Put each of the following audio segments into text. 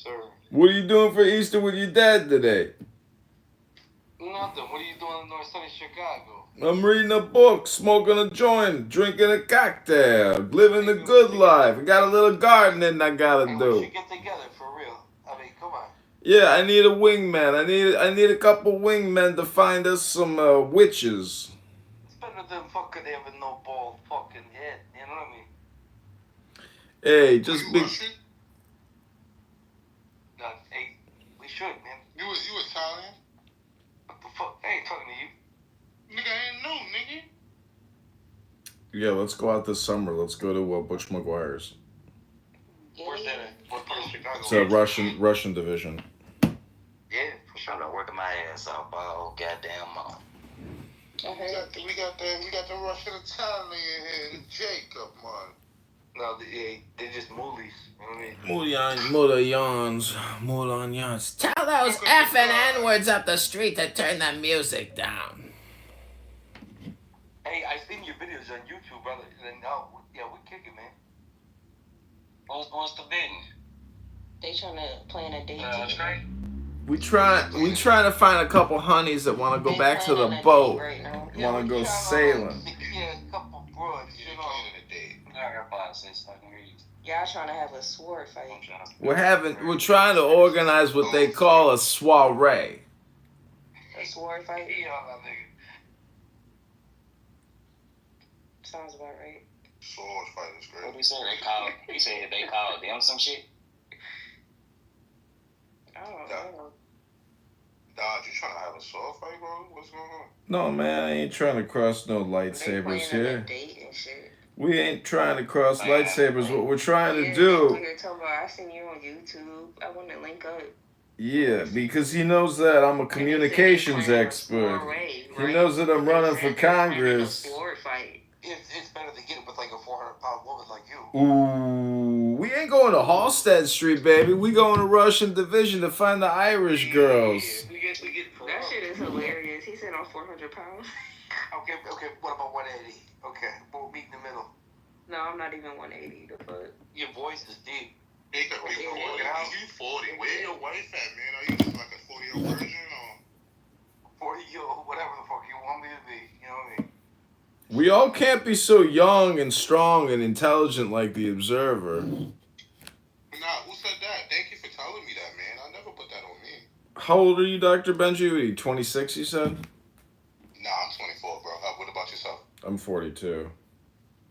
sir. What are you doing for Easter with your dad today? Nothing. What are you doing in north side of Chicago? I'm reading a book, smoking a joint, drinking a cocktail, living the good life. I got a little gardening I gotta Hey, do. we should get together for real. I mean, come on. Yeah, I need a wingman. I need a couple wingmen to find us some witches. It's better than fucking having no bald fucking head. You know what I mean? Hey, just be. Hey, we should, man. You Italian? What the fuck? I ain't talking to you. Nigga, I ain't know, nigga. Yeah, let's go out this summer. Let's go to Butch McGuire's. Where's that at? What part of Chicago? It's a Russian division. Yeah, for sure. I'm working my ass off all goddamn month. We got the Russian Italian here, Jacob, man. No, they're just moolies. You know what I mean? Mulans. Tell those effing N-words up the street to turn the music down. Hey, I seen your videos on YouTube, brother. And we kick it, man. What's the binge? They trying to plan a date. Straight? We trying to find a couple honeys that want to go back to the boat. Right now. Want to go sailing. Yeah, a couple broads, you know. Y'all trying to have a sword fight. We're trying to organize what they call a soiree. A sword fight? Yeah, nigga. Sounds about right. Sword fight is great. What we said? He said they called them some shit. I don't know. Dog, you trying to have a sword fight, bro? What's going on? No, man, I ain't trying to cross no lightsabers here. Date and shit. We ain't trying to cross lightsabers. What we're trying to do. I seen you on YouTube. I want to link up. Yeah, because he knows that I'm a communications expert. He knows that I'm running for Congress. It's better to get it with like a 400-pound woman like you. Ooh, we ain't going to Halstead Street, baby. We going to Russian Division to find the Irish girls. Yeah, we get that shit is hilarious. He said I'm 400 pounds. Okay, what about 180? Okay, we'll meet in the middle. No, I'm not even 180. The fuck? Your voice is deep. You 40. Where your wife at, man? Are you just like a 40-year-old virgin or? 40-year-old, whatever the fuck you want me to be. You know what I mean? We all can't be so young and strong and intelligent like the Observer. Nah, who said that? Thank you for telling me that, man. I never put that on me. How old are you, Dr. Benji? What are you, 26, you said? Nah, I'm 24, bro. What about yourself? I'm 42.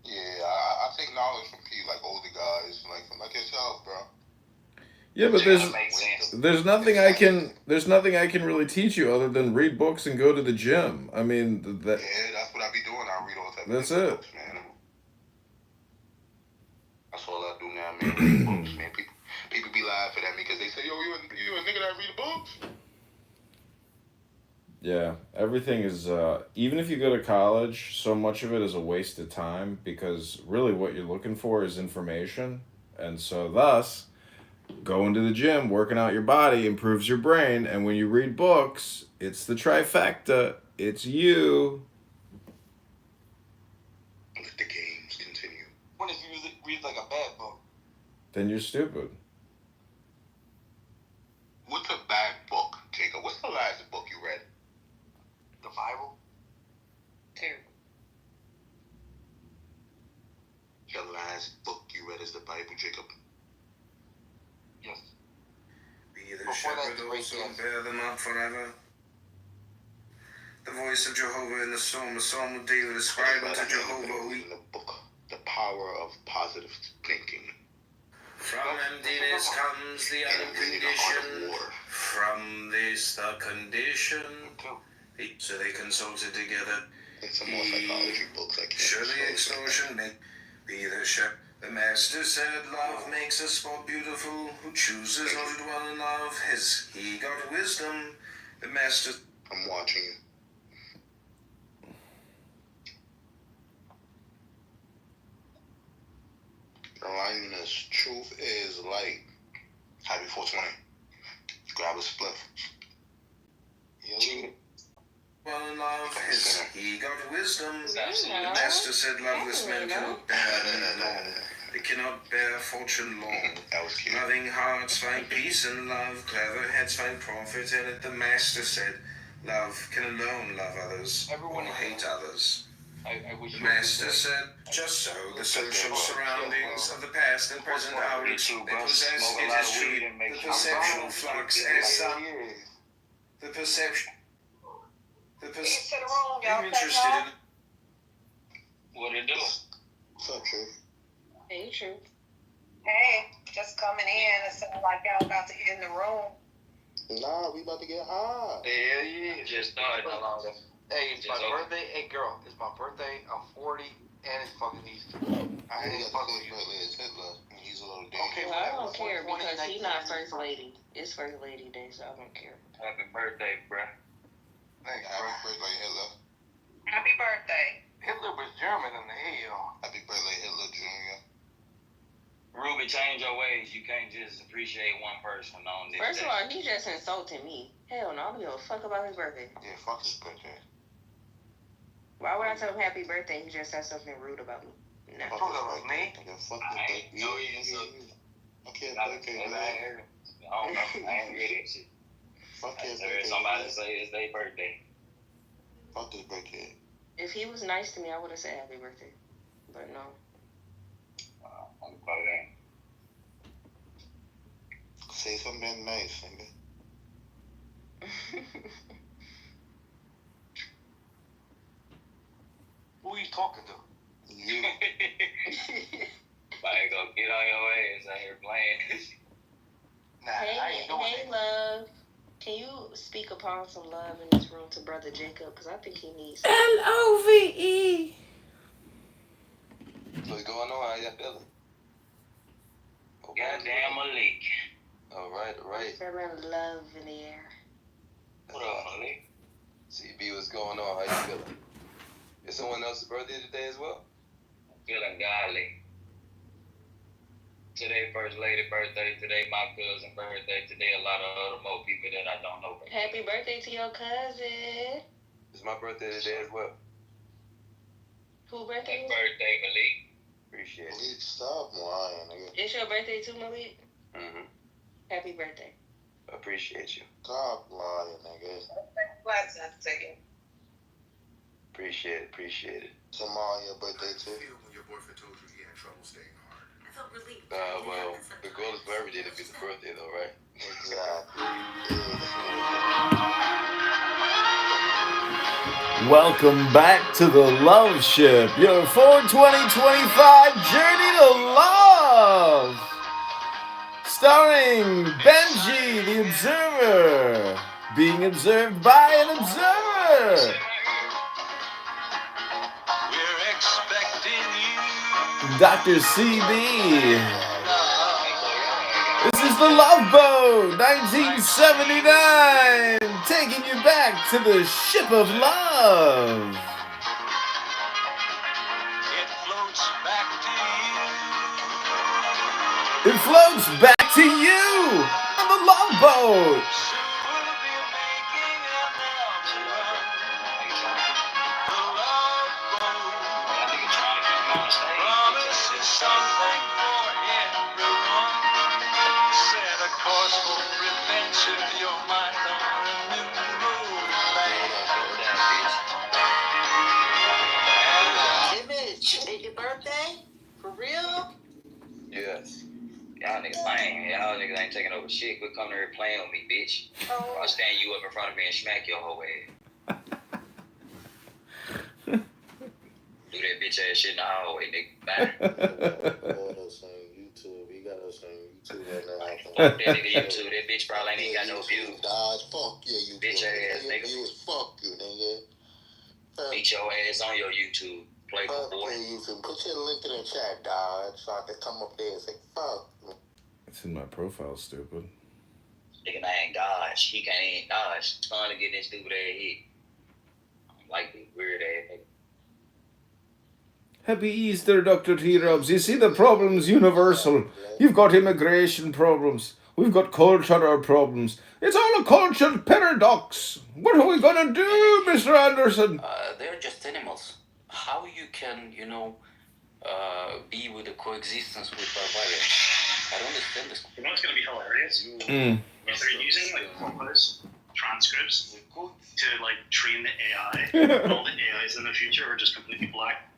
Yeah, I take knowledge from people like older guys, like yourself, bro. Yeah, but there's nothing I can really teach you other than read books and go to the gym. I mean that. Yeah, that's what I be doing. I read all types That's of it. books, man. That's all I do now, man. Read books, man. People be laughing at me because they say, "Yo, you a nigga that read books?" Yeah, everything is. Even if you go to college, so much of it is a waste of time because really what you're looking for is information, and so thus. Going to the gym, working out your body improves your brain, and when you read books, it's the trifecta. It's you. Let the games continue. What if you read like a bad book? Then you're stupid. What's a bad book, Jacob? What's the last book you read? The Bible? Terrible. The last book you read is the Bible, Jacob. Yes. Be the shepherd also, bear them up forever. The voice of Jehovah in the psalm, a psalm of David, ascribed unto Jehovah. In the book, The Power of Positive Thinking. From emptiness comes the unconditioned. From this the condition. So they consulted together. It's some more psychology books. Surely extortion may be the shepherd. The master said, love makes us more beautiful. Who chooses not to dwell in love? Has he got wisdom? The master... I'm watching you. Blindness. Truth is light. Happy 420. Grab a spliff. Well in love, has he got wisdom? The master said, loveless men cannot bear. They cannot bear fortune long. That was cute. Loving hearts find peace and love. Clever heads find profit in it. The master said, love can alone love others. Everyone or hate others. I wish The you master said, just so the social surroundings of the past and present hour they possess, it is true, the perceptual flux as some, the perception, Peace to the room, y'all. I'm interested in What it do? What's up, Truth? Hey, Truth. Hey, just coming in. It sounds like y'all about to get in the room. Nah, we about to get high. Hell yeah. Just started how long ago? Hey, it's my Just over. birthday. Hey, girl, it's my birthday. I'm 40, and it's fucking Easter. I He ain't got the fucking same with you. birthday as Hitler, and he's a little Okay, dangerous. Well, I whatever. don't care 20, because he's 19. not first lady. It's first lady day, so I don't care. Happy birthday, bruh. Thanks, Happy bro. birthday, Hitler. Happy birthday. Hitler was German in the hell. Happy birthday, Hitler Jr. Ruby, change your ways. You can't just appreciate one person on this First day. of all, he's just insulting me. Hell no, I don't give a fuck about his birthday. Yeah, fuck his birthday. Why would I tell him happy birthday? He just said something rude about me. No. Fuck Talking his about birthday. me? Nigga, fuck I his ain't birthday. know you, so- Okay, I birthday, ain't man. heard it. I don't know. I ain't heard that shit. Fuck I his heard birthday. somebody man. say it's their birthday. Fuck his birthday. If he was nice to me, I would have said happy birthday. But no. I'm about that. Say something nice, nigga. Who you talking to? You. Might go get on your ass out here playing. Nah, I Hey, ain't doing hey, that. love. Can you speak upon some love in this room to Brother Jacob? Because I think he needs some. LOVE. What's going on? How y'all feeling? Goddamn Malik. All right, all right. Everyone love in the air. What up, Malik? CB, what's going on? How you feeling? Is someone else's birthday today as well? Feeling godly. Today, First Lady birthday. Today, my cousin birthday. Today, a lot of other more people that I don't know. Happy birthday to your cousin. It's my birthday today as well. Who Happy birthday? birthday, Malik. Appreciate it. Malik, stop lying, nigga. It's your birthday too, Malik? Mm-hmm. Happy birthday. Appreciate you. Stop lying, nigga. Blessings to you. Appreciate it. Appreciate it. Tomorrow your birthday too. when your boyfriend told you he had trouble staying hard. I felt relieved. Well, the goal is for every day to be the birthday, though, right? Exactly. Welcome back to the Love Ship, your 42025 Journey to Love. Starring Benji, the Observer, being observed by an observer. We're expecting you. Dr. CB. This is the Love Boat, 1979, taking you back to the ship of love. It floats back to you. It floats back to you on the Love Boat. Soon we'll be making announcement. The love boat promises something for everyone. Set a course for prevention. Your mind on a new road. Image, it's your birthday? For real? Yes. Y'all niggas lame. Y'all niggas ain't taking over shit. Quit coming here playing with me, bitch. Oh. I'll stand you up in front of me and smack your whole ass. Do that bitch ass shit in the hallway, nigga. Bye. Got us on YouTube. He got us on YouTube right now. Fuck that nigga YouTube. That bitch probably ain't even got no views. Dodge, fuck yeah, you. Bitch ass nigga. Fuck you, nigga. Beat your ass on your YouTube. Play for Fuck boy. yeah, YouTube. Put your link in the chat, Dodge, so I can come up there and say fuck. It's in my profile, stupid. Nigga name Dodge. He can't even dodge. Trying to get this stupid ass hit. Like this weird ass nigga. Happy Easter, Dr. T-Robs. You see, the problem's universal. You've got immigration problems. We've got cultural problems. It's all a cultural paradox. What are we gonna do, Mr. Anderson? They're just animals. How you can, be with the coexistence with barbarians. I don't understand this. You know what's going to be hilarious? If they're using like Clubhouse transcripts to like train the AI, all the AIs in the future are just completely black.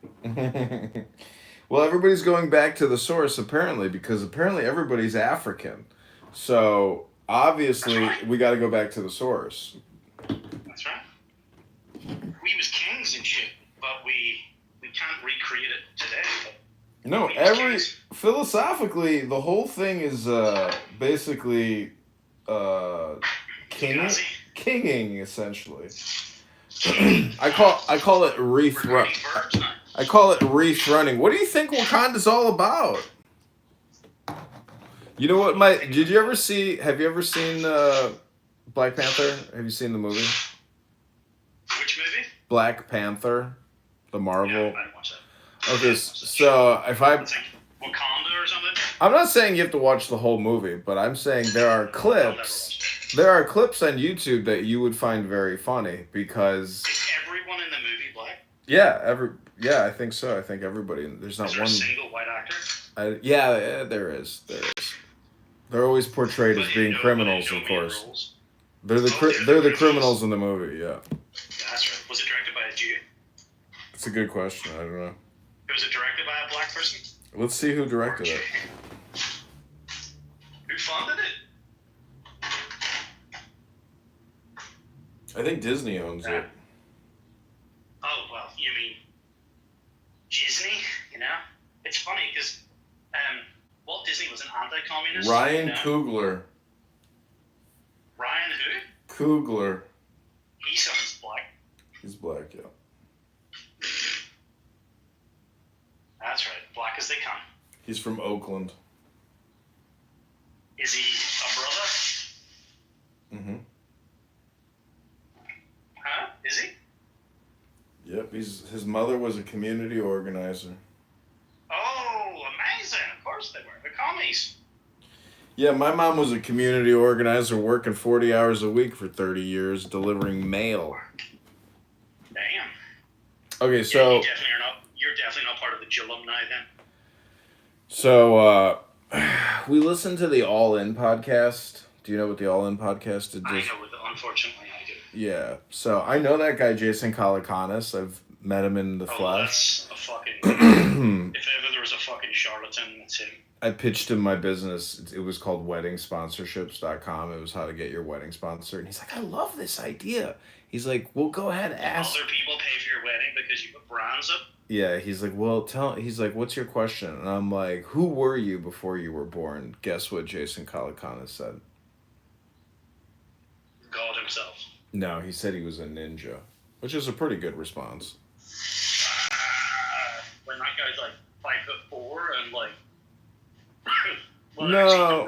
Well, everybody's going back to the source apparently, because apparently everybody's African. So obviously we got to go back to the source. That's right. We was kings and shit, but we can't recreate it today. No, philosophically, the whole thing is basically kinging essentially. I call it I call it wreath running. What do you think Wakanda's all about? You know what, have you ever seen Black Panther? Have you seen the movie? Which movie? Black Panther, the Marvel. Yeah, I didn't watch that. Okay, so if I... Wakanda or something? I'm not saying you have to watch the whole movie, but I'm saying there are clips on YouTube that you would find very funny because... Is everyone in the movie black? Yeah, I think so. I think everybody. There's not one... a single white actor? Yeah, there is. They're always portrayed as being criminals, of course. They're the criminals in the movie, yeah. That's right. Was it directed by a Jew? It's a good question. I don't know. Was it directed by a black person? Let's see who directed it. Who funded it? I think Disney owns it. Oh, well, you mean Disney, you know? It's funny because Walt Disney was an anti-communist. Ryan Coogler. Ryan who? Coogler. He sounds black. He's black, yeah. That's right, black as they come. He's from Oakland. Is he a brother? Mm-hmm. Huh? Is he? Yep, his mother was a community organizer. Oh, amazing! Of course they were. The commies. Yeah, my mom was a community organizer working 40 hours a week for 30 years delivering mail. Damn. Okay, so... Yeah, you're definitely not part of the alumni then. So, we listened to the All In podcast. Do you know what the All In podcast did? I know, unfortunately I do. Yeah, so I know that guy, Jason Kalakanis. I've met him in the flesh. That's a fucking... if ever there was a fucking charlatan, it's him. I pitched him my business. It was called weddingsponsorships.com. It was how to get your wedding sponsor. And he's like, I love this idea. He's like, well, go ahead, ask. Other people pay for your wedding because you put brands up? Yeah, he's like, well, he's like, what's your question? And I'm like, who were you before you were born? Guess what Jason Kalakanis said? God himself. No, he said he was a ninja, which is a pretty good response. When that guy's like 5'4" and like... No.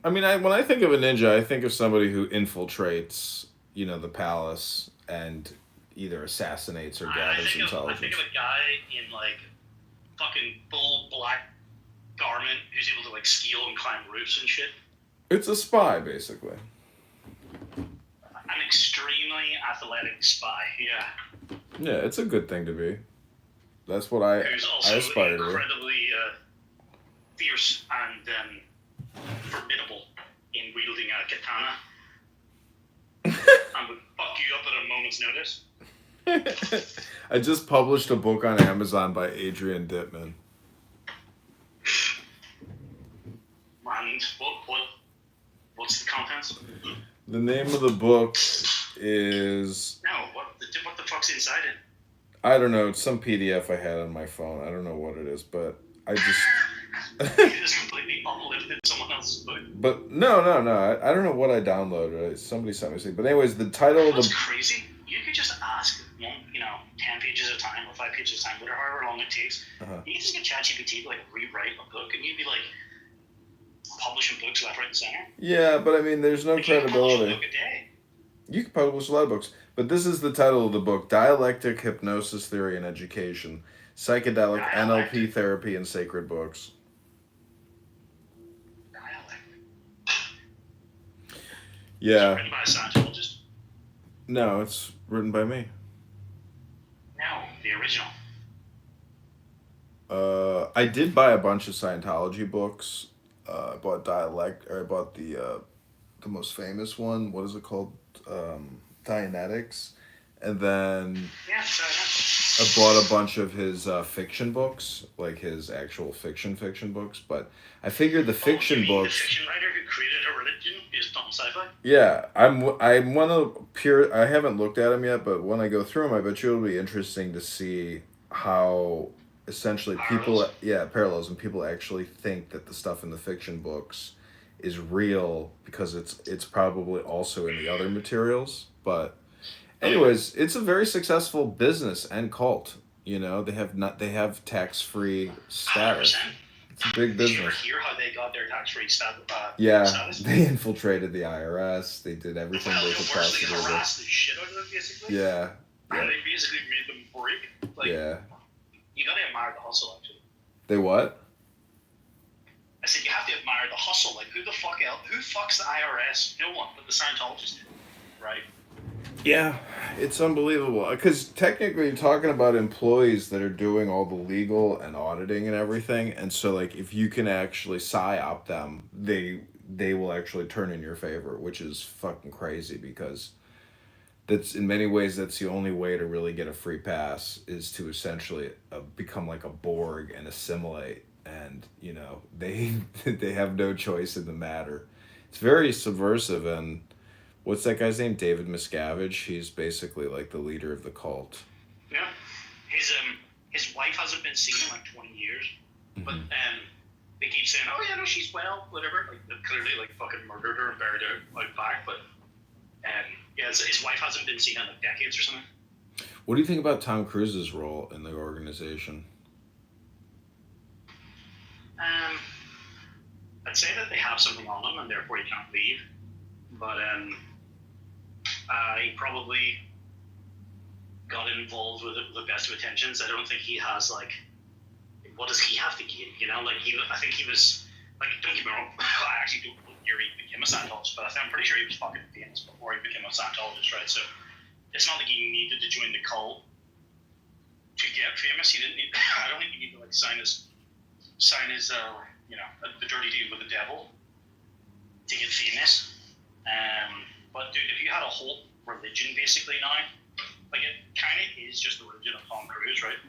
I mean, when I think of a ninja, I think of somebody who infiltrates, the palace and either assassinates or gathers intelligence. I think of a guy in like fucking full black garment who's able to like scale and climb roofs and shit. It's a spy, basically. An extremely athletic spy, yeah. Yeah, it's a good thing to be. That's what I aspire to be. Incredibly fierce and formidable in wielding a katana. And would fuck you up at a moment's notice. I just published a book on Amazon by Adrian Dittman. And what's the contents? The name of the book is... No, what the fuck's inside it? I don't know. It's some PDF I had on my phone. I don't know what it is, but I just... You just completely uplifted someone else's book. But no. I don't know what I downloaded. Somebody sent me something. But anyways, the title of the... That's crazy. You could just ask 10 pages at a time or 5 pages at a time, however long it takes. Uh-huh. You can just get ChatGPT to like rewrite a book, and you'd be like publishing books left, right, and center. Yeah, but I mean, there's no credibility. You can publish a book a day. You can publish a lot of books. But this is the title of the book: Dialectic Hypnosis Theory and Education, Psychedelic NLP Therapy and Sacred Books. Yeah. Is it written by a Scientologist? No, it's written by me. No, the original. I did buy a bunch of Scientology books. I bought I bought the most famous one. What is it called? Dianetics. And then Yeah, so I bought a bunch of his fiction books, like his actual fiction books. But I figured the fiction the books. fiction writer who created a religion based on sci-fi? Yeah, I want to peer. I haven't looked at them yet, but when I go through them, I bet you it'll be interesting to see how essentially Parallels. parallels, and people actually think that the stuff in the fiction books is real because it's probably also in the other materials. But anyways, it's a very successful business and cult. You know, they have tax-free status. 100%. It's a big Did you ever business. hear how they got their tax-free Yeah, status? they infiltrated the IRS. They did everything Well, they the could worst, they possibly do. harassed the shit out of them, basically. Yeah, And they basically made them break. Like, yeah. you gotta admire the hustle, actually. They what? I said, you have to admire the hustle. Like, who the fuck else? Who fucks the IRS? No one, but the Scientologists did, right? Yeah, it's unbelievable. Because technically, you're talking about employees that are doing all the legal and auditing and everything, and so like if you can actually psyop them, they will actually turn in your favor, which is fucking crazy because that's in many ways that's the only way to really get a free pass is to essentially become like a Borg and assimilate, and you know they they have no choice in the matter. It's very subversive. And what's that guy's name? David Miscavige. He's basically like the leader of the cult. Yeah. His wife hasn't been seen in like 20 years, but they keep saying, oh yeah, no, she's well, whatever. Like they clearly like fucking murdered her and buried her out back, but yeah, his wife hasn't been seen in like decades or something. What do you think about Tom Cruise's role in the organization? I'd say that they have something on him and therefore he can't leave, but he probably got involved with it with the best of intentions. I don't think he has like, what does he have to gain? You know, like I think he was like, don't get me wrong, I actually don't know year he became a Scientologist, but I'm pretty sure he was fucking famous before he became a Scientologist, right? So it's not like he needed to join the cult to get famous. He didn't need. I don't think he needed to like sign his you know, the dirty deal with the devil to get famous. But dude, if you had a whole religion basically now, like it kind of is just the religion of Tom Cruise, right?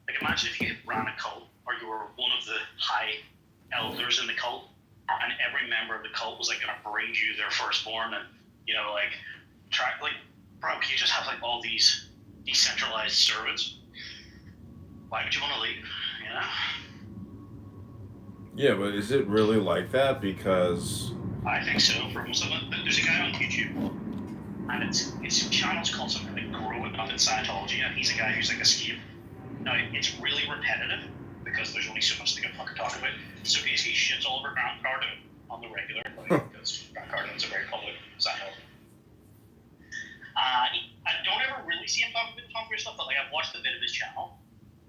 Like imagine if you ran a cult or you were one of the high elders in the cult, and every member of the cult was like gonna bring you their firstborn, and you know, like try like, bro, can you just have like all these decentralized servants? Why would you want to leave? You know? Yeah, but is it really like that? Because I think so. For most of it, there's a guy on YouTube, and his channel's called something like Growing Up in Scientology, and he's a guy who's like escaped. Now it's really repetitive because there's only so much they can fucking talk about. So basically, he shits all over Grant Cardone on the regular, because Grant Cardone's a very public Scientologist. I don't ever really see him talking about Tom Cruise stuff, but like I've watched a bit of his channel,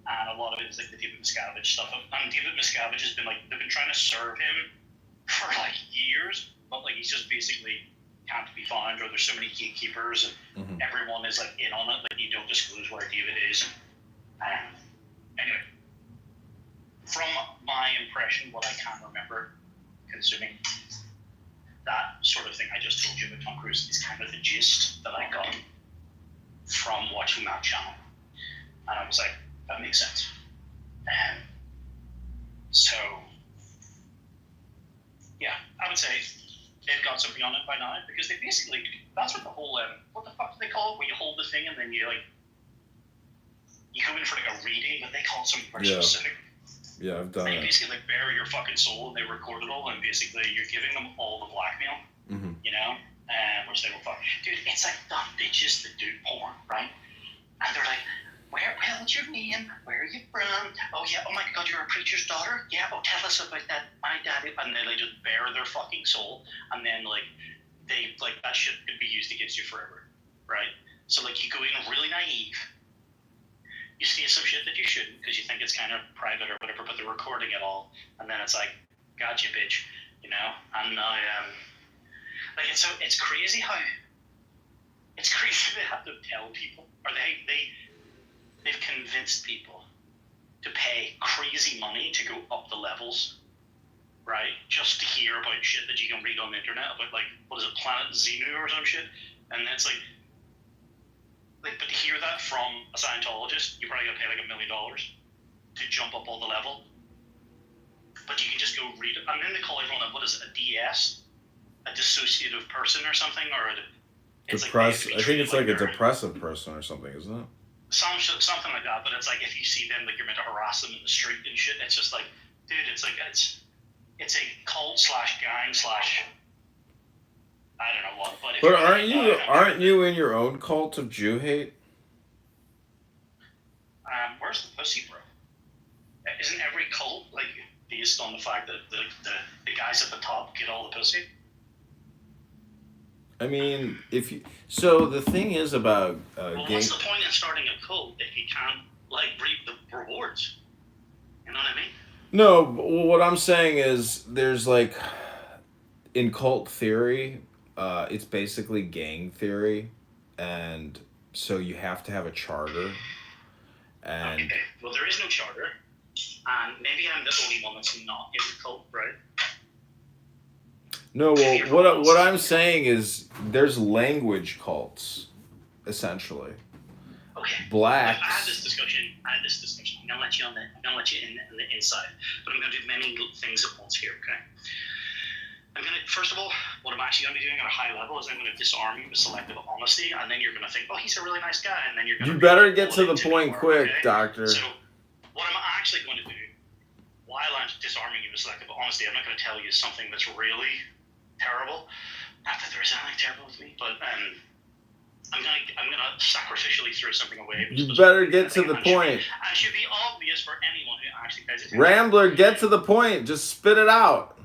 and a lot of it is like the David Miscavige stuff. And David Miscavige has been like, they've been trying to serve him for like years, but like he's just basically can't be found, or there's so many gatekeepers, and everyone is like in on it. Like you don't disclose where David is. Anyway, from my impression, what I can remember consuming, that sort of thing I just told you about Tom Cruise is kind of the gist that I got from watching that channel, and I was like, that makes sense. So, yeah, I would say they've got something on it by now, because they basically, that's what the whole, what the fuck do they call it, where you hold the thing and then you like, you go in for like a reading, but they call it something very specific. Yeah, I've done and you it. basically like bury your fucking soul, and they record it all, and basically you're giving them all the blackmail, you know, which they will fuck. Dude, it's like dumb bitches that do porn, right? And they're like, what's your name? Where are you from? Oh yeah, oh my god, you're a preacher's daughter? Yeah, oh tell us about that. My daddy. And then they just bare their fucking soul, and then like they like that shit could be used against you forever, right? So like you go in really naive, you see some shit that you shouldn't because you think it's kind of private or whatever, but they're recording it all, and then it's like, gotcha, bitch, you know. And like it's crazy how it's crazy they have to tell people, or they they've convinced people to pay crazy money to go up the levels, right? Just to hear about shit that you can read on the internet about, like, what is it, Planet Xenu or some shit? And it's like, but to hear that from a Scientologist, you probably gotta pay like $1 million to jump up all the level. But you can just go read it. And then they call everyone what is it, a DS? A dissociative person or something? Or it's I think it's like a depressive person or something, isn't it? Something like that. But it's like if you see them, like you're meant to harass them in the street and shit. It's just like, dude, it's a cult / gang / I don't know what. But aren't you in your own cult of Jew hate? Where's the pussy, bro? Isn't every cult like based on the fact that the guys at the top get all the pussy? I mean, so the thing is about what's the point in starting a cult if you can't like reap the rewards? You know what I mean? No, what I'm saying is there's like in cult theory, it's basically gang theory, and so you have to have a charter. And okay, well, there is no charter, and maybe I'm the only one that's not in the cult, right? No, well, what I'm saying is there's language cults, essentially. Okay. Blacks. I had this discussion. I'm gonna let you in the inside, but I'm gonna do many things at once here. Okay. First of all, what I'm actually gonna be doing at a high level is I'm gonna disarm you with selective honesty, and then you're gonna think, oh, he's a really nice guy, and then you're gonna. You better get to the point quick, okay? Doctor. So, what I'm actually going to do, while I'm disarming you with selective honesty, I'm not going to tell you something that's really terrible. Not that there is anything terrible with me, but I'm gonna sacrificially throw something away. You better get to the point. And should be obvious for anyone who actually pays attention. Rambler, get to the point. Just spit it out.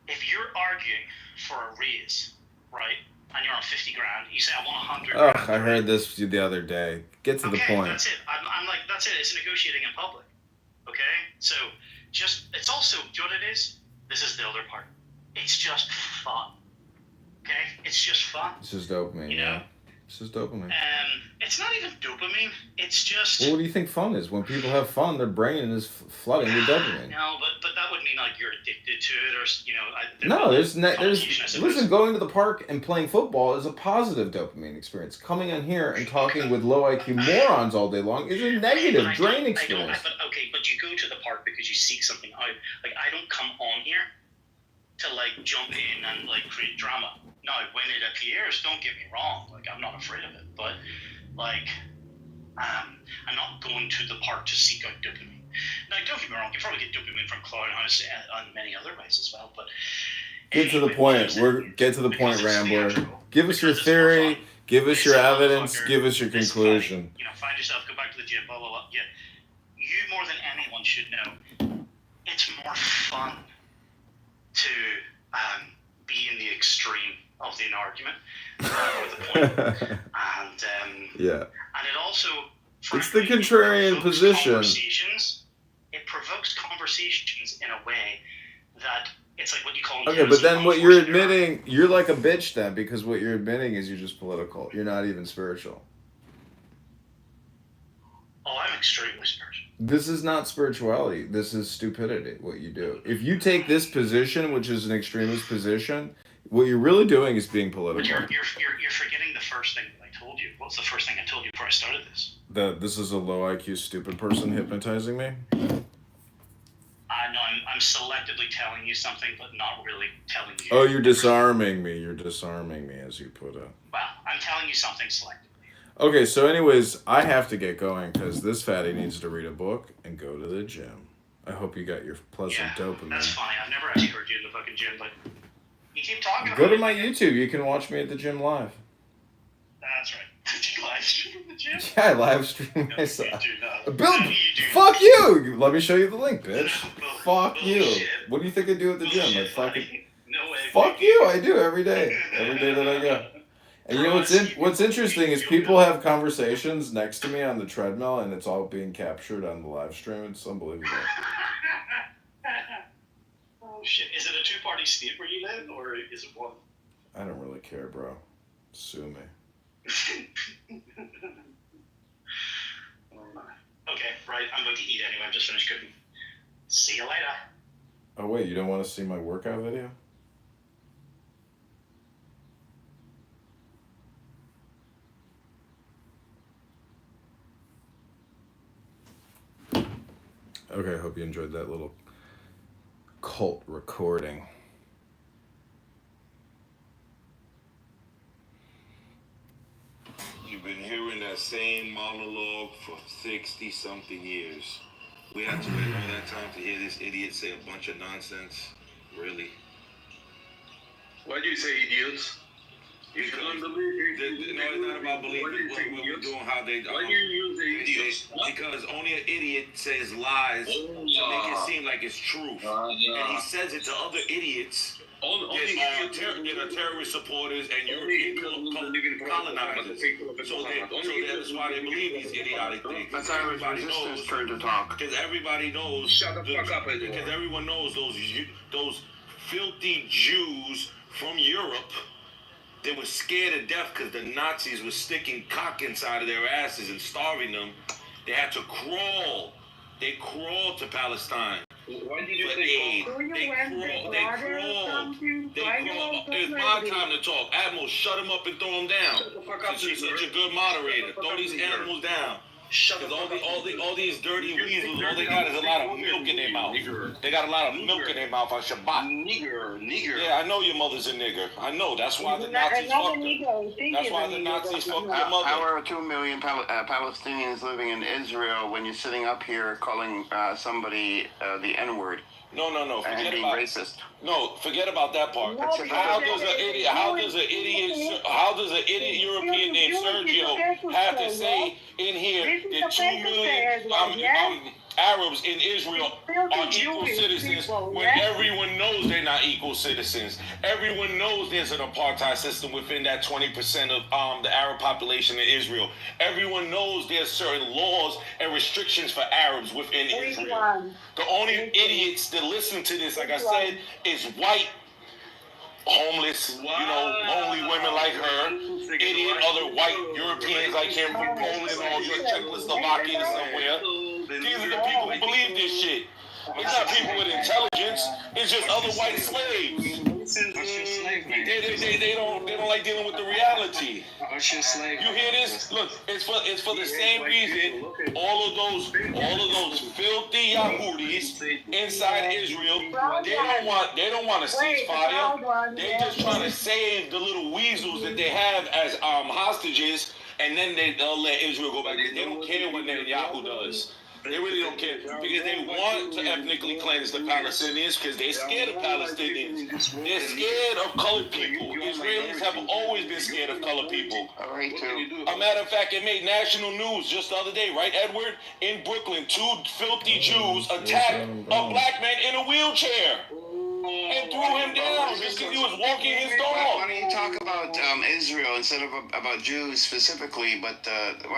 If you're arguing for a raise, right, and you're on 50 grand, you say I want 100 Oh, grand. I heard this the other day. Get to the point. That's it. I'm like, that's it. It's negotiating in public. Okay? So, it's also, do you know what it is? This is the other part. It's just fun. Okay? It's just fun. This is dopamine, you know? yeah. This is dopamine. It's not even dopamine. It's just... Well, what do you think fun is? When people have fun, their brain is flooding with dopamine. No, but that would mean like you're addicted to it, or you know. No, there's listen. Going to the park and playing football is a positive dopamine experience. Coming on here and talking with low IQ morons all day long is a negative drain experience. But you go to the park because you seek something out. Like I don't come on here to like jump in and like create drama. Now, when it appears, don't get me wrong. Like I'm not afraid of it, but like I'm not going to the park to seek out dopamine. Now, don't get me wrong, you probably get dopamine from Clownhouse and many other ways as well, but... Get to the point. Get to the point, Rambler. Give us your theory, give us your evidence, give us your conclusion. You know, find yourself, go back to the gym, blah, blah, blah. Yeah. You more than anyone should know, it's more fun to be in the extreme of an argument or the point. And, yeah. And it also... It's the contrarian position. It provokes conversations in a way that it's like what you call... Okay, but then what you're admitting, you're like a bitch then, because what you're admitting is you're just political. You're not even spiritual. Oh, I'm extremely spiritual. This is not spirituality. This is stupidity, what you do. If you take this position, which is an extremist position, what you're really doing is being political. But you're forgetting the first thing that I told you. What's the first thing I told you before I started this? That this is a low IQ stupid person hypnotizing me? No, I'm selectively telling you something, but not really telling you. Oh, you're disarming me. You're disarming me, as you put it. Well, I'm telling you something selectively. Okay, so anyways, I have to get going because this fatty needs to read a book and go to the gym. I hope you got your pleasant dopamine. That's funny. I've never actually heard you in the fucking gym, but you keep talking Go about to my YouTube. You can watch me at the gym live. That's right. Did you live stream from the gym? Yeah, I live stream myself. No, Bill, you do. fuck you! Let me show you the link, bitch. Fuck you. Bullshit. What do you think I do at the gym? I fucking... No way. Fuck you! I do every day. Every day that I go. And you know what's interesting is people have conversations next to me on the treadmill, and it's all being captured on the live stream. It's unbelievable. Oh shit! Is it a two-party state where you live, or is it one? I don't really care, bro. Sue me. right? I'm going to eat anyway. I'm just finished cooking. See you later. Oh wait, you don't want to see my workout video? Okay, I hope you enjoyed that little cult recording. You've been hearing that same monologue for 60-something years. We had to wait all that time to hear this idiot say a bunch of nonsense? Really? Why do you say idiots? Because no, it's not about believing what we're doing, how they... Why do you use idiots? Because only an idiot says lies to make it seem like it's truth. And he says it to other idiots that are terrorist supporters and European colonizers. So that's why they believe these idiotic things. That's Irish resistance turn to talk. Because everybody knows... Shut the fuck up, because everyone knows those filthy Jews from Europe... They were scared to death because the Nazis were sticking cock inside of their asses and starving them. They had to crawl. They crawled to Palestine. Why did you for say aid. They crawled. It's my time to talk. Admiral, shut him up and throw him down. Shut the fuck up, Since you're such a good moderator. Throw these animals down. Because all these dirty weasels, all they got is a lot of milk in their mouth. They got a lot of milk in their mouth on Shabbat. Nigger. Yeah, I know your mother's a nigger. I know. That's why the Nazis fucked her. That's why the Nazis fucked her mother. How are 2 million Palestinians living in Israel when you're sitting up here calling somebody the N-word? No. And Forget being about racist. No, forget about that part. How does an idiot European named Sergio have to say in here that 2 million Arabs in Israel are equal citizens when everyone knows they're not equal citizens? Everyone knows there's an apartheid system within that 20% of the Arab population in Israel. Everyone knows there's certain laws and restrictions for Arabs within Israel. The only idiots that listen to this, like I said, is white, homeless, lonely women like her, idiot other white Europeans like him from Poland or Czechoslovakia somewhere. These are the people who believe this shit. It's not people with intelligence. It's just other white slaves. They don't like dealing with the reality. You hear this? Look, it's for the same reason all of those filthy Yahudis inside Israel, they don't want a ceasefire. They just trying to save the little weasels that they have as hostages, and then they'll let Israel go back. They don't care what Netanyahu does. They really don't care because they want to ethnically cleanse the Palestinians because they're scared of Palestinians. They're scared of colored people. Israelis have always been scared of colored people. A matter of fact, it made national news just the other day, right, Edward? In Brooklyn, 2 filthy Jews attacked a black man in a wheelchair and threw him down just because he was walking his dog. Why don't you talk about Israel instead of about Jews specifically? But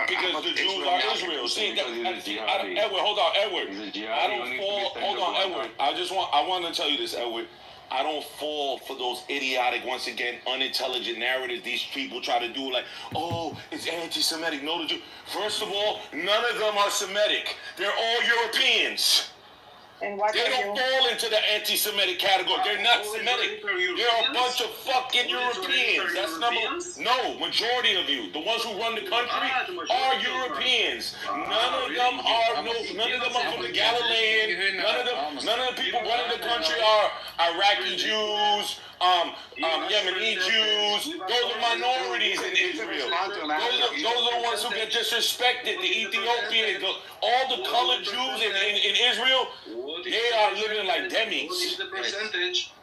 because the Jews are Israel. See, Edward, hold on, Edward. I don't fall. Hold on, Edward. I want to tell you this, Edward. I don't fall for those idiotic, once again, unintelligent narratives these people try to do, like, oh, it's anti-Semitic. No, first of all, none of them are Semitic. They're all Europeans. They don't fall into the anti-Semitic category. They're not Semitic. They're a bunch of fucking Europeans. That's majority of you. The ones who run the country are Europeans. None of them are from the Galilean. None of the people running the country are Iraqi Jews, Yemeni Jews. Those are minorities in Israel. Those are the ones who get disrespected. The Ethiopians, all the colored Jews in Israel, they are living like demis.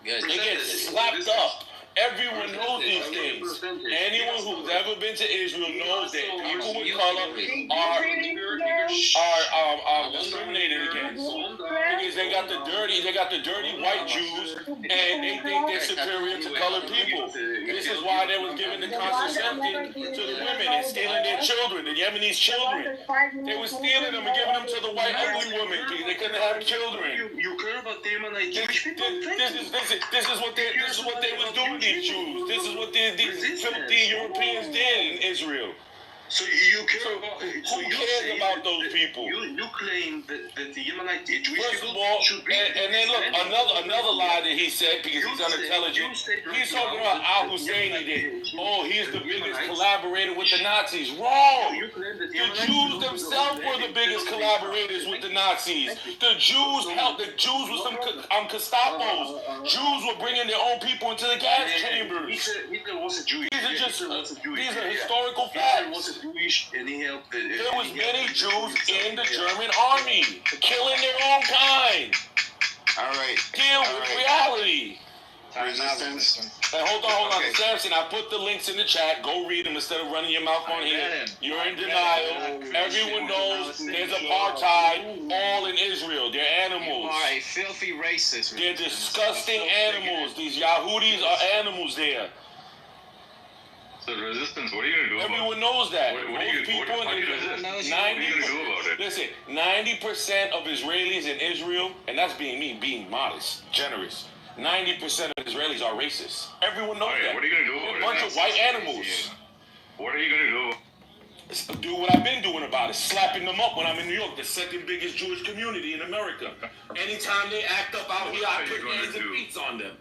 They get slapped up. Everyone knows these things. Anyone who's ever been to Israel knows that people with color are discriminated against because they got the dirty white Jews, and they think they're superior to colored people. This is why they was giving the contraception to the women and stealing their children, the Yemeni children. They were stealing them and giving them to the white ugly women because they couldn't have children. This is what they was doing. Jews. This is what these filthy Europeans did in Israel. So you care about? Who cares about those people? You claim that the Yemenite Jewish First people of all, should be. and then look, another lie that he said because he's unintelligent. He's talking about Al Husseini that, oh, he's the biggest collaborator with the Nazis. Wrong! The Jews themselves were the biggest collaborators with the Nazis. The Jews helped. The Jews were some Gestapos. Jews were bringing their own people into the gas chambers. Hitler wasn't Jewish. These are historical facts. Hitler wasn't Jewish, and he helped. There was many Jews in the German army killing their own kind. All right. Deal with reality. Resistance. Hey, hold on. Samson, I put the links in the chat. Go read them instead of running your mouth on here. You're in denial. Everyone knows there's apartheid all in Israel. They're animals. You are a filthy racist. They're disgusting animals. These Yahudis are animals there. So resistance, what are you going to do Everyone knows that. What are you going to do about it? Listen, 90% of Israelis in Israel, and that's being modest, generous. 90% of Israelis are racist. Everyone knows that. What are you going to do about it? A bunch of white animals. What are you going to do? Do what I've been doing about it, slapping them up when I'm in New York, the second biggest Jewish community in America. Anytime they act up out here, I put hands and feet on them.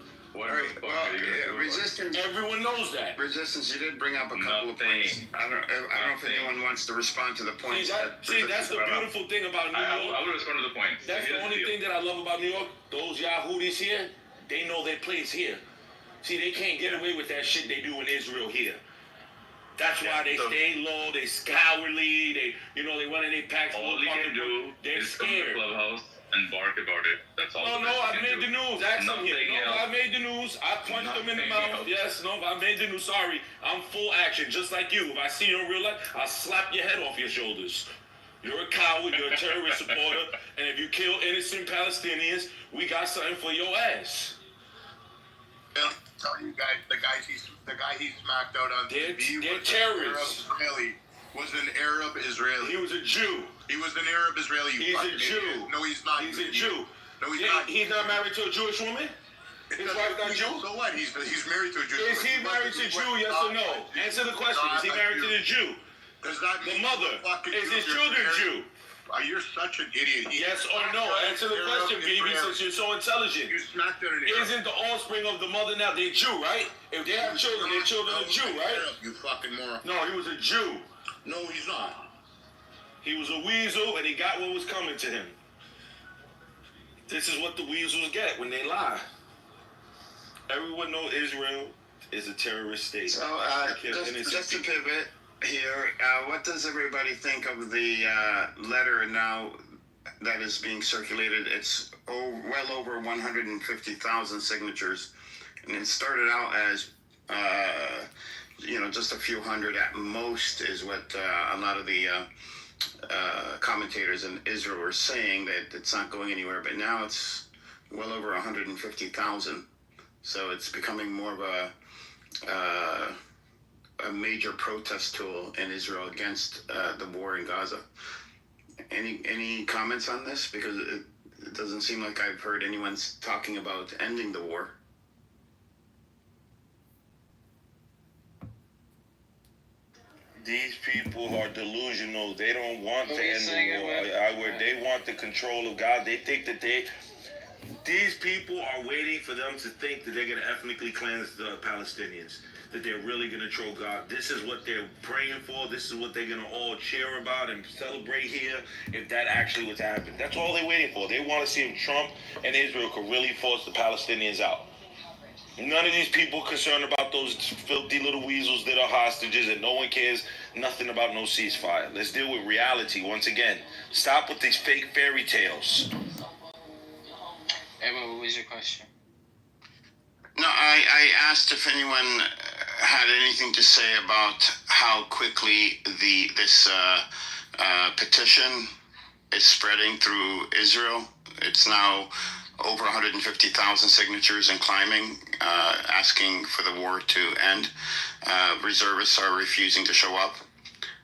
Resistance. Everyone knows that. Resistance. You did bring up a couple of points. I don't know if anyone wants to respond to the points. See, that's the beautiful thing about New York. I will respond to the point. That's the only thing that I love about New York. Those Yahudis here, they know their place here. See, they can't get away with that shit they do in Israel here. That's why they stay low. They cowardly. They run in their packs. All they can do is come to the clubhouse and bark about it. That's all. No, I made the news. Ask them here. No, I made the news. I punched them in the mouth. Yes, no, I made the news. Sorry, I'm full action, just like you. If I see you in real life, I'll slap your head off your shoulders. You're a coward. You're a terrorist supporter. And if you kill innocent Palestinians, we got something for your ass. I'll tell you guys, the guy he smacked out on TV they're terrorists. Was an Arab Israeli. He was a Jew. He was an Arab Israeli. He's a Jew. Idiot. No, he's not. He's a Jew. No, he's not. He's not married to a Jewish woman? His wife's not Jew? So what? He's married to a Jew. Is he married to a Jew, yes or no? Answer the question. Is he married to the Jew? Does that the mean mother? Is his children Jew? You're such an idiot. Yes or no? Answer the question, baby, since you're so intelligent. You smacked her in the Isn't the offspring of the mother now? They're Jew, right? If they have children, their children are Jew, right? You fucking moron. No, he was a Jew. No, he's not. He was a weasel, and he got what was coming to him. This is what the weasels get when they lie. Everyone knows Israel is a terrorist state. So, just to pivot here, what does everybody think of the letter now that is being circulated? It's well over 150,000 signatures, and it started out as just a few hundred at most is what a lot of the commentators in Israel were saying, that it's not going anywhere, but now it's well over 150,000. So it's becoming more of a major protest tool in Israel against the war in Gaza. Any comments on this? Because it doesn't seem like I've heard anyone talking about ending the war. These people are delusional. They don't want to end the war. They want the control of God. They think that these people are waiting for them to think that they're going to ethnically cleanse the Palestinians, that they're really going to control God. This is what they're praying for. This is what they're going to all cheer about and celebrate here if that actually was to happen. That's all they're waiting for. They want to see if Trump and Israel could really force the Palestinians out. None of these people concerned about those filthy little weasels that are hostages, and no one cares nothing about no ceasefire. Let's deal with reality once again. Stop with these fake fairy tales. Emma, what was your question? No, I asked if anyone had anything to say about how quickly this petition is spreading through Israel. It's now over 150,000 signatures and climbing, asking for the war to end. Reservists are refusing to show up,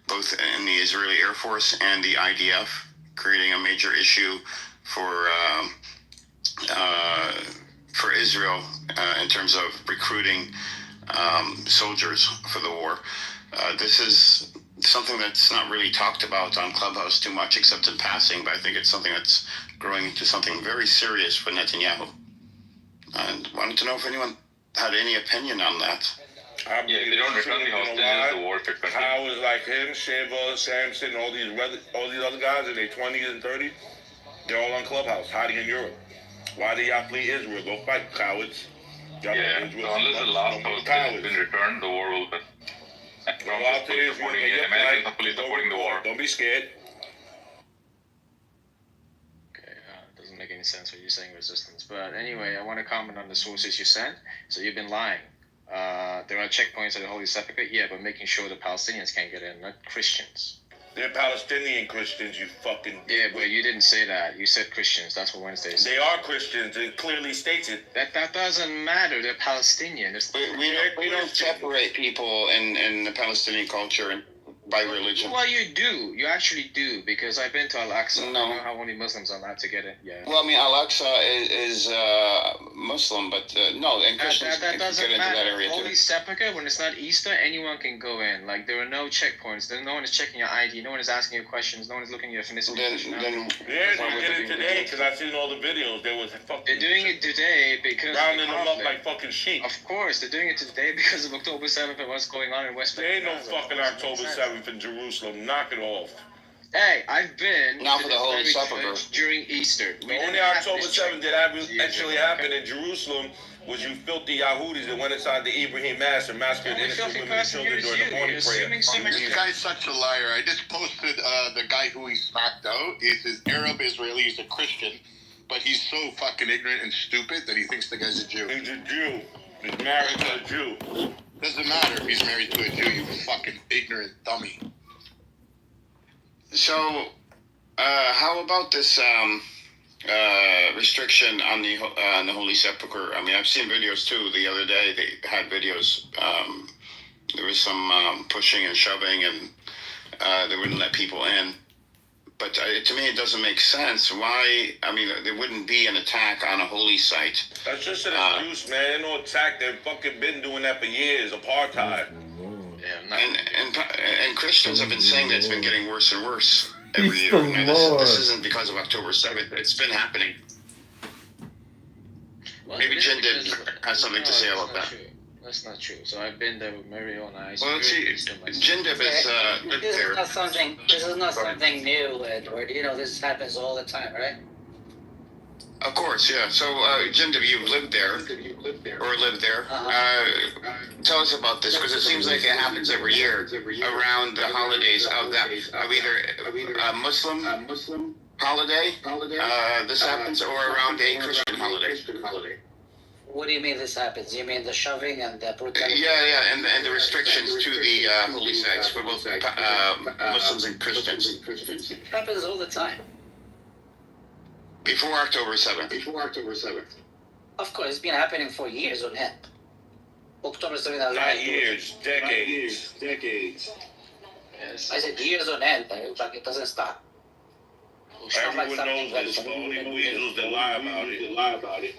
both in the Israeli Air Force and the IDF, creating a major issue for Israel in terms of recruiting soldiers for the war. This is something that's not really talked about on Clubhouse too much, except in passing. But I think it's something that's growing into something very serious for Netanyahu. And wanted to know if anyone had any opinion on that. Yeah, if they don't return the hostages, the war could continue. How is like him, Sheva, Samson, all these other guys in their 20s and 30s, they're all on Clubhouse, hiding in Europe. Why do y'all flee Israel? Go fight, cowards. Y'all Yeah, so unless the last hostage has been returned, the war will continue. Go out to Israel, Americans are fully supporting the war. Don't be scared. Okay, it doesn't make any sense what you're saying, resistance. But anyway, I want to comment on the sources you sent. So you've been lying. There are checkpoints at the Holy Sepulchre, yeah, but making sure the Palestinians can't get in, not Christians. They're Palestinian Christians, you fucking... Yeah, but you didn't say that. You said Christians. That's what Wednesday said. They are Christians. It clearly states it. That doesn't matter. They're Palestinian. We don't separate people in the Palestinian culture and by religion. Well, you do. You actually do, because I've been to Al-Aqsa. No. I know how only Muslims are allowed to get in. Yeah. Well, I mean, Al-Aqsa is Muslim, but no, and Christians that can doesn't get into matter. that area Holy too. Sepulchre, when it's not Easter, anyone can go in. Like, there are no checkpoints. No one is checking your ID. No one is asking you questions. No one is looking at your ethnicity. Then yeah, they did it today, because I've seen all the videos. There was fucking... They're doing it today because rounding them up like fucking sheep. Of course, they're doing it today because of October 7th and what's going on in West There ain't no fucking October 7th in Jerusalem. Knock it off. Hey, I've been Now to for the the Holy very Sepulchre church during Easter. The only October 7th that actually happened in Jerusalem was you filthy Yahudis that went inside the Ibrahim Mass and massacred innocent women and children during the morning prayer. This guy's such a liar. I just posted the guy who he smacked out. He's Arab Israeli. He's a Christian, but he's so fucking ignorant and stupid that he thinks the guy's a Jew. He's a Jew. He's married to a Jew. Doesn't matter if he's married to a Jew, you fucking ignorant dummy. So, how about this restriction on the Holy Sepulchre? I mean, I've seen videos too. The other day they had videos. There was some pushing and shoving, and they wouldn't let people in. But to me, it doesn't make sense. Why? I mean, there wouldn't be an attack on a holy site. That's just an excuse, man. There's no attack. They've fucking been doing that for years. Apartheid. And Christians have been saying that it's been getting worse and worse every year. This isn't because of October 7th. It's been happening. Well, Maybe Jindid has something to say about that. That's not true. So I've been there with Mary on ice. Well, see, Jindib is This is not something. This is not something new, Edward. You know, this happens all the time, right? Of course, yeah. So, Jindib, you've lived there, or lived there. Tell us about this, because it seems like it happens every year around the holidays of either Muslim holiday. This happens, or around a Christian holiday. What do you mean this happens? You mean the shoving and the brutality? Yeah, and the restrictions to the holy sites for both Muslims and Christians. It happens all the time. Before October 7th. Of course, it's been happening for years on end. October 7th. Not years, decades. Yes. I said years on end, but it doesn't stop. Everyone knows this. The only weasels that lie about it.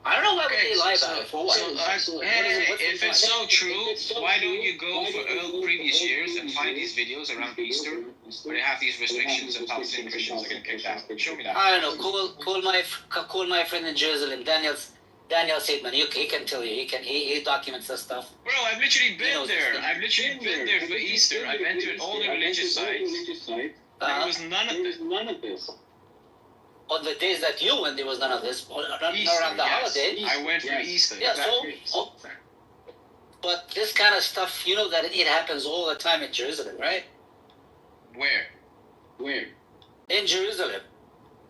I don't know why would they lie about it. For what? If it's so true, why don't you go for previous years and find these videos around Easter where they have these restrictions and Palestinian Christians are getting kicked out? Show me that. I don't know. Call my friend in Jerusalem, Daniel Seidman. He can tell you. He documents this stuff. Bro, I've literally been there. I've literally been there for Easter. I've entered all the religious sites. There was none of this. On the days that you went, there was none of this. Easter, around the holiday. I went for Easter. Yeah, but this kind of stuff, you know that it happens all the time in Jerusalem, right? Where? In Jerusalem.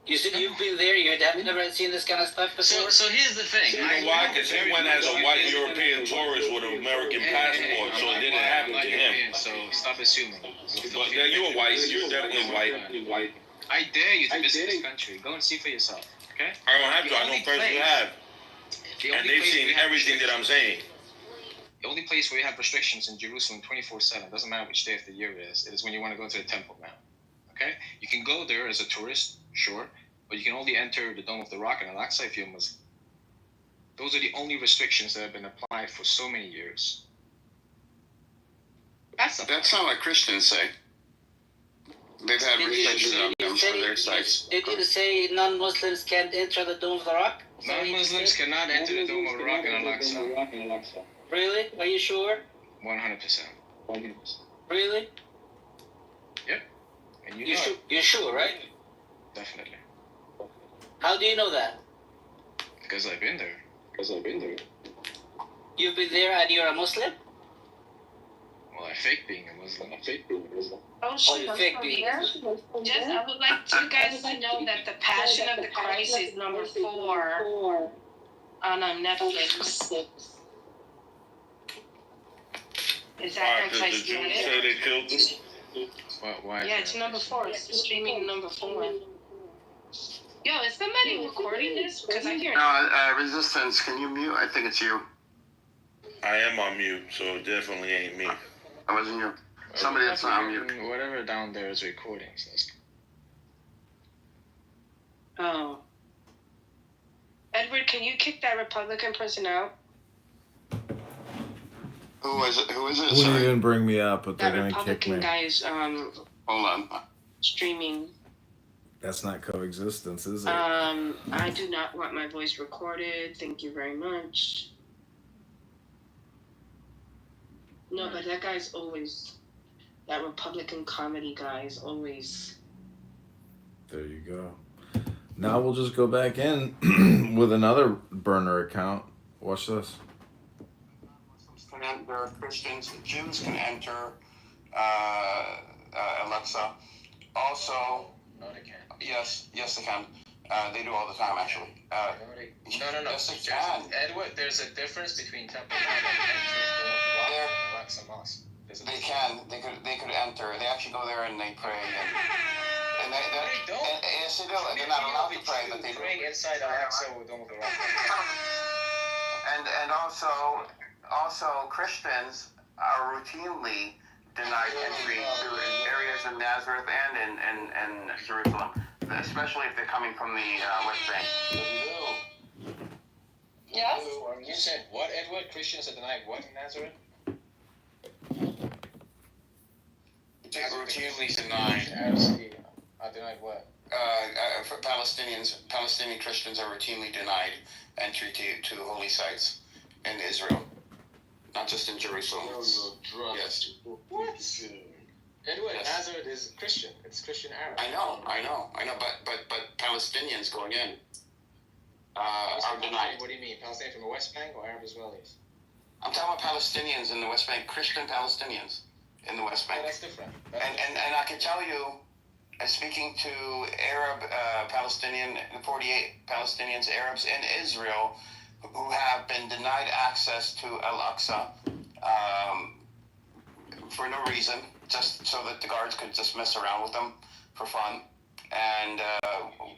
You've been there. Have never seen this kind of stuff before. So here's the thing. You know why? Because he went as a white European tourist with an American passport, so it didn't happen to him. So stop assuming. But you're white. You're definitely white. I dare you to visit this country. Go and see for yourself. Okay? I don't have to. I know friends who have. And they've seen everything that I'm saying. The only place where you have restrictions in Jerusalem 24/7, doesn't matter which day of the year it is when you want to go to the Temple Mount. Okay? You can go there as a tourist, sure, but you can only enter the Dome of the Rock and Al-Aqsa if you're Muslim. Those are the only restrictions that have been applied for so many years. That's not what Christians say. They've had restrictions on them for their sites. Did you say non-Muslims can't enter the Dome of the Rock? Non-Muslims cannot enter the Dome of the Rock in Al-Aqsa. Really? Are you sure? 100%. Really? Yep. And You're sure, right? Definitely. How do you know that? Because I've been there. You've been there and you're a Muslim? Well, I fake being a Muslim. Oh, shit, you I'm fake from being there? Just, I would like you guys to know that The Passion of the Christ is number 4 on Netflix. Is that next I see it? They killed him. Why? Yeah, it's number 4. It's streaming number 4. Yo, is somebody recording this? Because I hear No, Resistance, can you mute? I think it's you. I am on mute, so it definitely ain't me. I wasn't you. Somebody that's not on mute. Whatever down there is recording. So Oh. Edward, can you kick that Republican person out? Who is it? Wouldn't Sorry. even bring me up, but they're That gonna kick me. Republican guy is Hold on. streaming. That's not coexistence, is it? I do not want my voice recorded. Thank you very much. No, but that guy's always, that Republican comedy guy is always. There you go. Now we'll just go back in with another burner account. Watch this. Muslims can enter, Christians, Jews can enter Alexa. Also, no, they can't. yes, they can. They do all the time, actually. No. Yes, they can. Edward, there's a difference between Temple Mount and Alexa Mosque. They can. They could enter. They actually go there and they pray. And they don't. Yes, they do. They're not allowed to pray, but they do. Praying inside Alexa with Dome of the Rock. And also Christians are routinely denied entry to areas in Nazareth and in Jerusalem, especially if they're coming from the West Bank. Yes? You said what, Edward? Christians are denied what in Nazareth? Routinely denied. Denied what? For Palestinian Christians are routinely denied entry to holy sites in Israel, not just in Jerusalem. Yes. What? Edward, Yes. Nazareth is Christian. It's Christian Arab. I know. But Palestinians going in are denied. What do you mean? Palestinians from the West Bank or Arab Israelis? I'm talking about Palestinians in the West Bank, Christian Palestinians in the West Bank. Oh, that's different. And I can tell you, speaking to Arab Palestinian, 48 Palestinians, Arabs in Israel, who have been denied access to Al-Aqsa for no reason, just so that the guards could just mess around with them for fun. And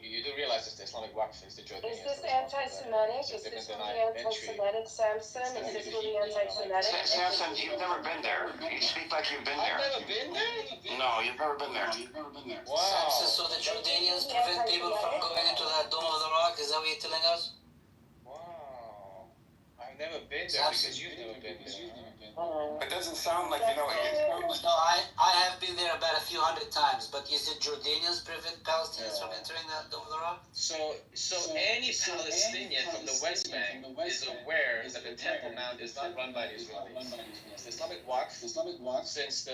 you do realize it's the Islamic Waqf is the Jordanians. Is this anti-Semitic? Is this really anti-Semitic, Samson? Is this really anti-Semitic? Samson, you've never been there. You speak like you've been there. I've never been there? No, you've never been there. Wow. Samson, so the Jordanians prevent people from going into that Dome of the Rock? Is that what you're telling us? Wow. I've never been there because you've never been there. It doesn't sound like you know it. No, I have been there about a few hundred times, but is it Jordanians prevent Palestinians from entering that Dome of the Rock? So any Palestinian from the West Bank is aware that the Temple Mount is not run by the Israelis. It's the Islamic Waqf since the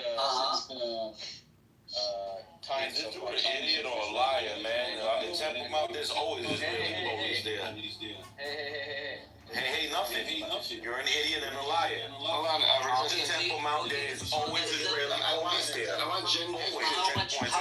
times Is this of dude an idiot or a liar, man? In Temple Mount, there's always Israeli police there. Hey, nothing. You're an idiot and a liar. Hold on, In Temple Mount, there's always Israeli police there. How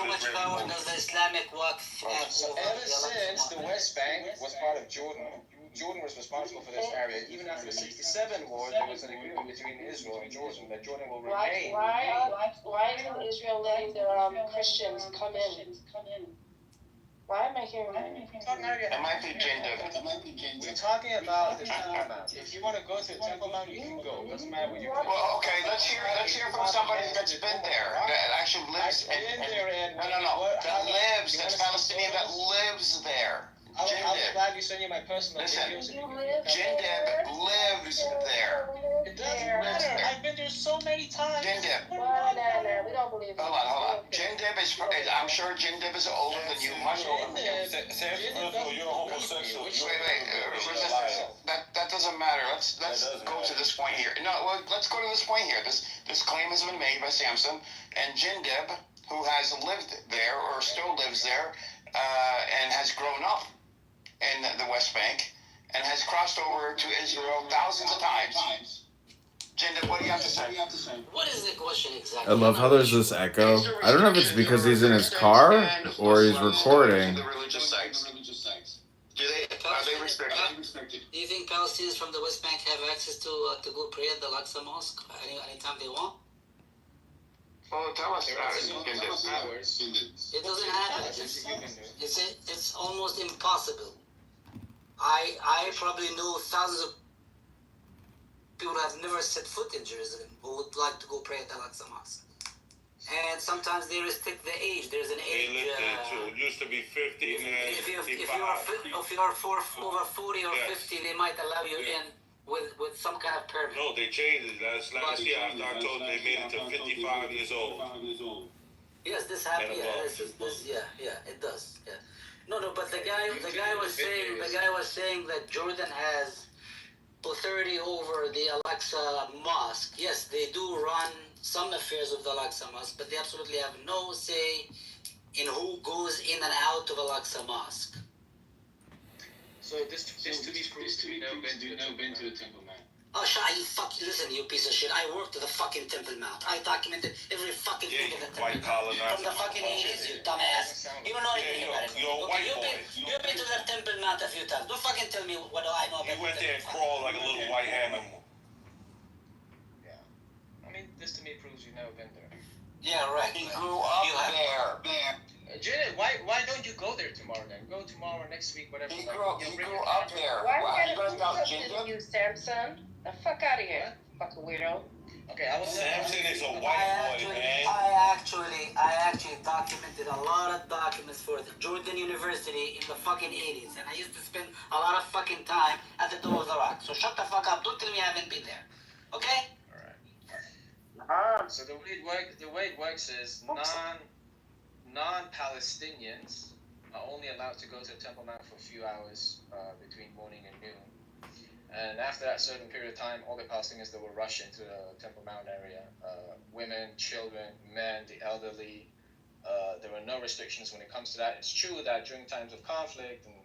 much power does the Islamic Waqf have? So ever since the West Bank was part of Jordan, Jordan was responsible for this area. Even after the 67 war, there was an agreement between Israel and Jordan that Jordan will remain. Why isn't Israel letting their Christians come in? Why am I hearing that? It might be gender. We're talking about the Temple Mount. If you want to go to the Temple Mount, you can go. It doesn't matter what you do. Well, okay, let's hear from somebody that's been there, that actually lives. I've been there and no. That's Palestinian that lives there. Jindib. gladly send you my personal Listen, videos. Jindib lives there. It doesn't matter. I've been there so many times. Jindib. No, we don't believe Hold on. Jindib is. I'm sure Jindib is older than you, much older than you. You're homosexual. Wait. That doesn't matter. Let's go to this point here. No, well, let's go to this point here. This claim has been made by Samson and Jindib, who has lived there or still lives there, and has grown up in the West Bank and has crossed over to Israel thousands of times. Jindib, what do you have to say? What is the question exactly? I love how there's this echo. I don't know if it's because he's in his car or he's recording. The religious sites. Are they restricted? Do you think Palestinians from the West Bank have access to go pray at the Al-Aqsa Mosque anytime they want? Well, tell us about it. It doesn't happen. It's almost impossible. I probably know thousands of people who have never set foot in Jerusalem who would like to go pray at Al-Aqsa Mosque. And sometimes they restrict the age. There's an age. It used to be 50 and then If you are over 40 or 50, they might allow you in with some kind of permit. No, they changed it. Last year. I told they made it to 55 years old. Yes, this happened. It does. Yeah. No, but the guy was saying that Jordan has authority over the Al-Aqsa Mosque. Yes, they do run some affairs of the Al-Aqsa Mosque, but they absolutely have no say in who goes in and out of Al-Aqsa Mosque. So this to be proved to be never been to the Temple Mount. Oh, listen, you piece of shit. I worked at the fucking Temple Mount. I documented every fucking thing in the Temple Mount. From the fucking 80s, you dumbass. You don't know anything about it. You've been to the Temple Mount a few times. Don't fucking tell me what do I know about it. He went there and crawled like a little white animal. Yeah. I mean, this to me proves you've never been there. Yeah, right. He grew up there. Janet, why don't you go there tomorrow then? Go tomorrow or next week, whatever. He grew up there. Why You guys got Jindib? you, Samson? The fuck out of here, fucking weirdo. Okay, I was Samson is a white boy, man. I actually documented a lot of documents for the Jordan University in the fucking 80s, and I used to spend a lot of fucking time at the Dome of the Rock. So shut the fuck up. Don't tell me I haven't been there. Okay? Alright. So the way it works is non-Palestinians are only allowed to go to the Temple Mount for a few hours between morning and noon. And after that certain period of time, all the Palestinians that will rush into the Temple Mount area, women, children, men, the elderly, there are no restrictions when it comes to that. It's true that during times of conflict and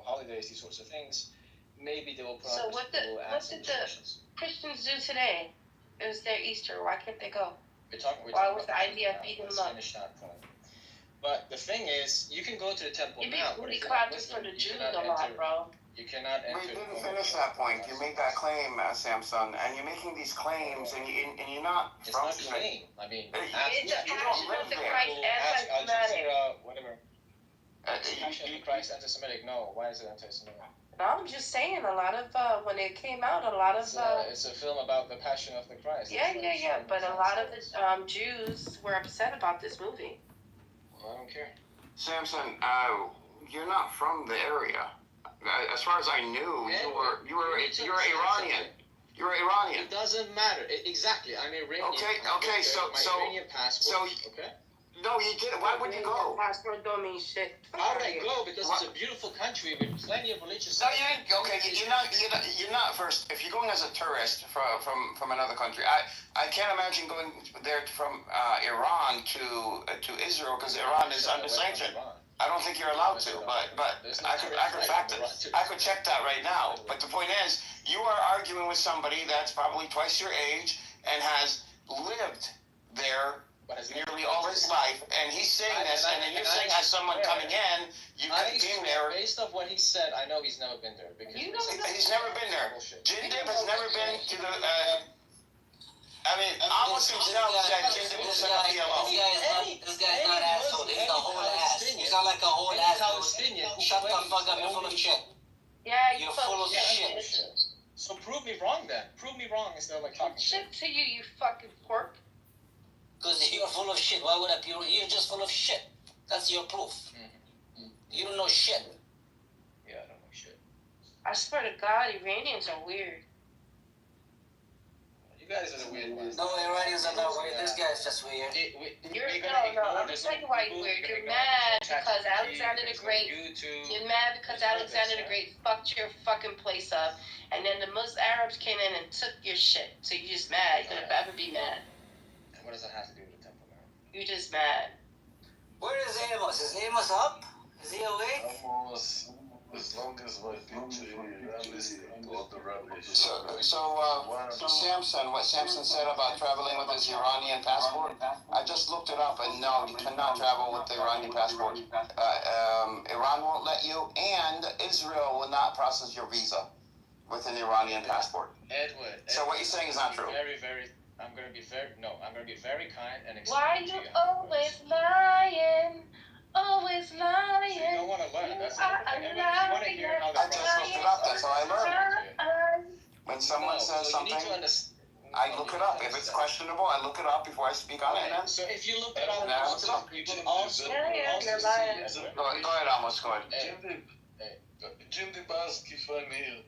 holidays, these sorts of things, maybe they will put So what did the Christians do today? It was their Easter. Why can't they go? Why was the idea of beating them up? Finish that point. But the thing is, you can go to the Temple You'd be Mount. pretty conscious for the Jews a lot, bro. You cannot enter. We didn't finish that point. You made that claim, Samson, and you're making these claims, and you're not. It's not a claim. I mean, It's a passion of the Christ anti-Semitic. Whatever. Passion of the Christ anti-Semitic. No, why is it anti-Semitic? No, I'm just saying, a lot of when it came out, a lot of it's a film about the Passion of the Christ. Yeah. But a lot of the Jews were upset about this movie. Well, I don't care. Samson, you're not from the area. As far as I knew, you were Iranian. You're Iranian. It doesn't matter. Exactly. I'm Iranian. Okay. So Iranian passport. Okay. No, you didn't. Why would you go? Passport don't mean shit. How would I go? Because it's a beautiful country with plenty of religious. No, you ain't. Okay, you're not. First, if you're going as a tourist from another country, I can't imagine going there from Iran to Israel because Iran is under sanction. I don't think you're allowed to, but I could check that right now. But the point is, you are arguing with somebody that's probably twice your age and has lived there nearly all his life, and he's saying this, and then you're saying as someone coming in, you've been there. Based off what he said, I know he's never been there. Because he's never been there. Jindib has never been to the. I mean, Amos himself said Jindib will set up the alone. This guy's not an asshole. He's a whole ass. He's not like a whole ass. Shut the fuck up. You're full of shit. Yeah, you're full of shit. So prove me wrong then. Prove me wrong instead of like talking shit to you fucking pork. Because you're full of shit. Why would I be? You're just full of shit. That's your proof. You don't know shit. I swear to God, Iranians are weird. You guys are the weird ones. No, Iranians are not weird. This guy's just weird. I'm just telling you why you're weird. You're mad because Alexander the Great. You're mad because Alexander the Great fucked your fucking place up, and then the Muslim Arabs came in and took your shit. So you're just mad. You're gonna ever be mad. And what does that have to do with the temple, man? You're just mad. Where is Amos? Is Amos up? Is he awake? Almost as long as my picture here, I'm listening to all the rubbish. So Samson, what Samson said about traveling with his Iranian passport, I just looked it up, and no, you cannot travel with the Iranian passport. Iran won't let you, and Israel will not process your visa with an Iranian passport. Edward. So what you're saying is not true. I'm gonna be very kind and explain Why to you you. always lying? Always lying. So you don't want to learn. That's the are thing. a I want to hear how the I just looked it up, that's how I learned. When someone says so you need something, to understand. I look it up. If it's questionable, I look it up before I speak on it. So if you look it up, you can also you're lying. Go ahead, Amos, go ahead. Jim Dib asked if I'm here.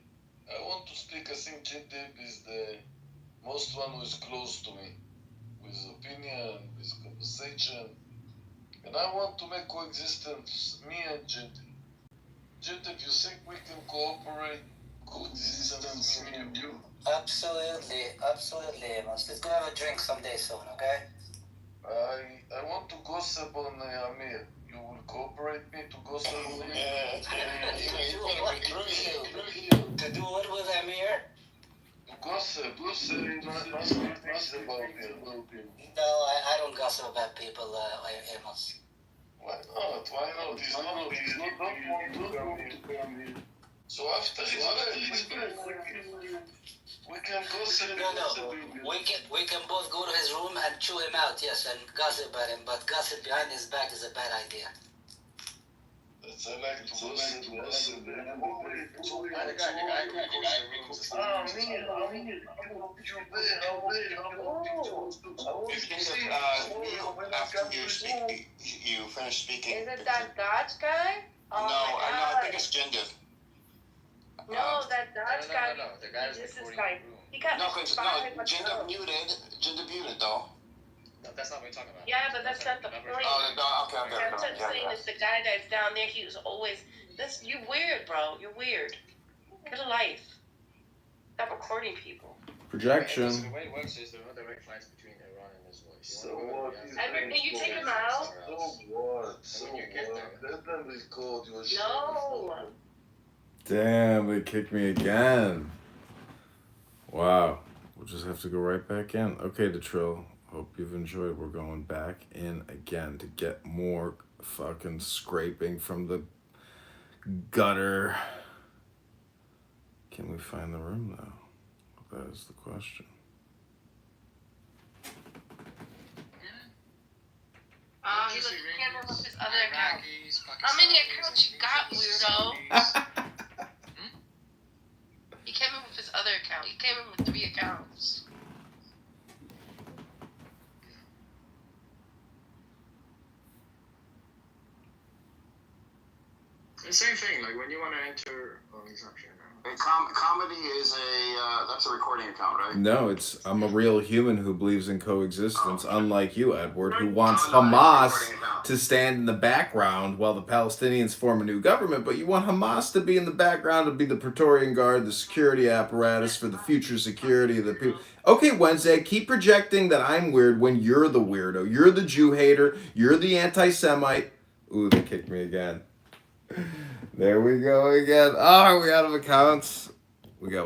I want to speak. I think Jim Dib is the most one who is close to me, with his opinion, with conversation. And I want to make coexistence, me and Jim Dib. Jim Dib, you think we can cooperate, coexistence, me and you? Absolutely, Amos. Let's go have a drink someday soon, okay? I want to gossip on Amir. You will cooperate me to gossip on him? To do what with Amir? Gossip must be things about him. No, I don't gossip about people, Amos. Why not? He's not want to come here. So after he's back, we can gossip. No. We can both go to his room and chew him out, yes, and gossip about him, but gossip behind his back is a bad idea. I like to gossip. After you finish speaking. Is it that Dodge guy? Oh No, I think it's Jindif. No, that Dodge guy. No. The guy is This is recording like the room. he got Jindif muted though. No, that's not what we're talking about. Yeah, but that's not the point. Okay. I'm just saying it's the guy that's down there. He was always you weird, bro. You're weird. Get a life. Stop recording people. Projection. So the way it works is there are no direct flights between Iran and Israel. So what? Edward, can you take him out? So what? Let them record your shit. No. Damn, they kicked me again. Wow. We'll just have to go right back in. Okay, the Trill. Hope you've enjoyed. We're going back in again to get more fucking scraping from the gutter. Can we find the room though? That is the question. He can't remove his other account. How many accounts you got, weirdo? He came in with his other account. He came in with 3 accounts. The same thing, like when you want to enter something. Comedy is that's a recording account, right? No, I'm a real human who believes in coexistence, unlike you, Edward, who wants Hamas to stand in the background while the Palestinians form a new government, but you want Hamas to be in the background, to be the Praetorian Guard, the security apparatus for the future security of the people. Okay, Wednesday, keep projecting that I'm weird when you're the weirdo. You're the Jew hater. You're the anti-Semite. Ooh, they kicked me again. There we go again. Oh, are we out of accounts?